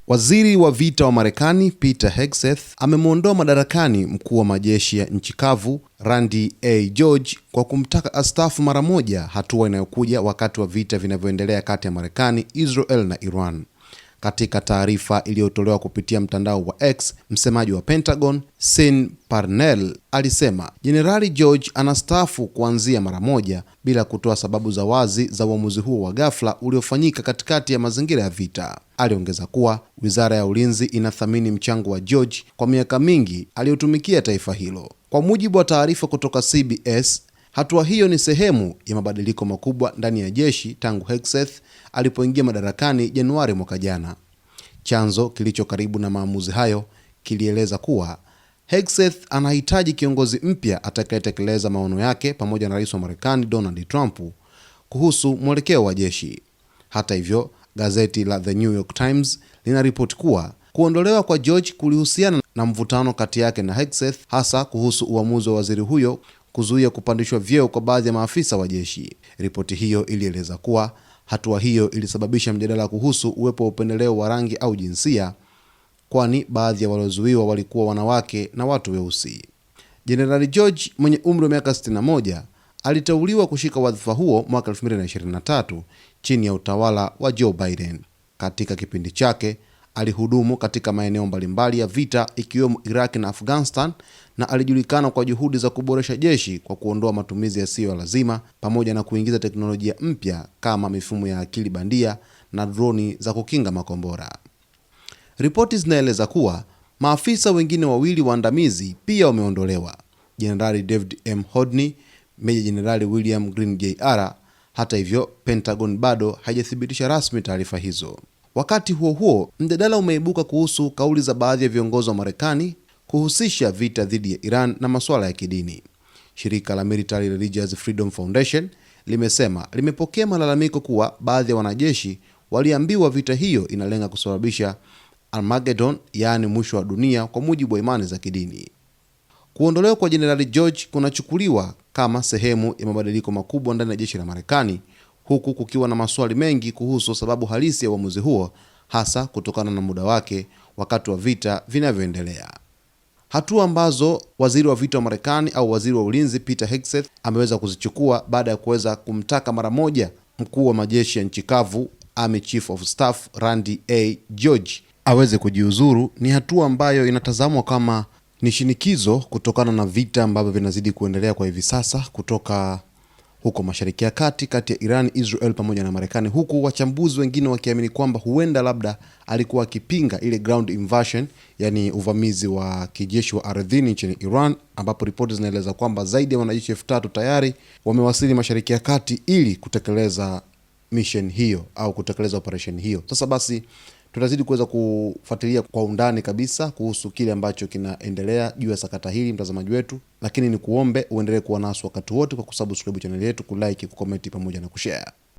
Waziri wa vita wa Marekani Peter Hegseth amemwondoa madarakani mkuu wa majeshi ya nchi kavu Randy A. George kwa kumtaka astaafu mara moja, hatua inayokuja wakati wa vita vinavyoendelea kati ya Marekani, Israel na Iran. Katika taarifa iliyotolewa kupitia mtandao wa X, msemaji wa Pentagon, Sean Parnell, alisema Jenerali George anastaafu kuanzia mara moja bila kutoa sababu za wazi za uamuzi huo wa ghafla uliofanyika katikati ya mazingira ya vita. Aliongeza kuwa Wizara ya Ulinzi inathamini mchango wa George kwa miaka mingi aliyotumikia taifa hilo. Kwa mujibu wa taarifa kutoka CBS, hatua hiyo ni sehemu ya mabadiliko makubwa ndani ya jeshi tangu Hegseth alipoingia madarakani Januari mwaka jana. Chanzo kilicho karibu na maamuzi hayo kilieleza kuwa Hegseth anahitaji kiongozi mpya atakayetekeleza maono yake pamoja na Rais wa Marekani Donald Trump kuhusu mwelekeo wa jeshi. Hata hivyo, gazeti la The New York Times linaripoti kuwa kuondolewa kwa George kulihusiana na mvutano kati yake na Hegseth, hasa kuhusu uamuzi wa waziri huyo kuzuia kupandishwa vyeo kwa baadhi ya maafisa wa jeshi. Ripoti hiyo ilieleza kuwa hatua hiyo ilisababisha mjadala kuhusu uwepo wa upendeleo wa rangi au jinsia, kwani baadhi ya waliozuiwa walikuwa wanawake na watu weusi. Jenerali George mwenye umri wa miaka 61 aliteuliwa kushika wadhifa huo mwaka 2023 chini ya utawala wa Joe Biden. Katika kipindi chake alihudumu katika maeneo mbalimbali ya vita ikiwemo Iraq na Afghanistan, na alijulikana kwa juhudi za kuboresha jeshi kwa kuondoa matumizi yasiyo ya lazima pamoja na kuingiza teknolojia mpya kama mifumo ya akili bandia na droni za kukinga makombora. Ripoti zinaeleza kuwa maafisa wengine wawili waandamizi pia wameondolewa: Jenerali David M. Hodney, Meja Jenerali William Green Jr. Hata hivyo, Pentagon bado haijathibitisha rasmi taarifa hizo. Wakati huo huo, mjadala umeibuka kuhusu kauli za baadhi ya viongozi wa Marekani kuhusisha vita dhidi ya Iran na masuala ya kidini. Shirika la Military Religious Freedom Foundation limesema limepokea malalamiko kuwa baadhi ya wanajeshi waliambiwa vita hiyo inalenga kusababisha Armageddon, yaani mwisho wa dunia, kwa mujibu wa imani za kidini. Kuondolewa kwa Jenerali George kunachukuliwa kama sehemu ya mabadiliko makubwa ndani ya jeshi la Marekani, huku kukiwa na maswali mengi kuhusu sababu halisi ya uamuzi huo, hasa kutokana na muda wake wakati wa vita vinavyoendelea. Hatua ambazo waziri wa vita wa Marekani au waziri wa ulinzi Peter Hegseth ameweza kuzichukua baada ya kuweza kumtaka mara moja mkuu wa majeshi ya nchi kavu Army Chief of Staff Randy A. George aweze kujiuzuru, ni hatua ambayo inatazamwa kama ni shinikizo kutokana na vita ambavyo vinazidi kuendelea kwa hivi sasa kutoka huko Mashariki ya Kati, kati ya Iran, Israel pamoja na Marekani, huku wachambuzi wengine wakiamini kwamba huenda labda alikuwa akipinga ile ground invasion, yani uvamizi wa kijeshi wa ardhini nchini Iran, ambapo ripoti zinaeleza kwamba zaidi ya wanajeshi 3,000 tayari wamewasili Mashariki ya Kati ili kutekeleza mission hiyo au kutekeleza operation hiyo. Sasa basi tutazidi kuweza kufuatilia kwa undani kabisa kuhusu kile ambacho kinaendelea juu ya sakata hili, mtazamaji wetu, lakini ni kuombe uendelee kuwa nasi wakati wote kwa kusubscribe channel yetu, kulike, kucomment pamoja na kushare.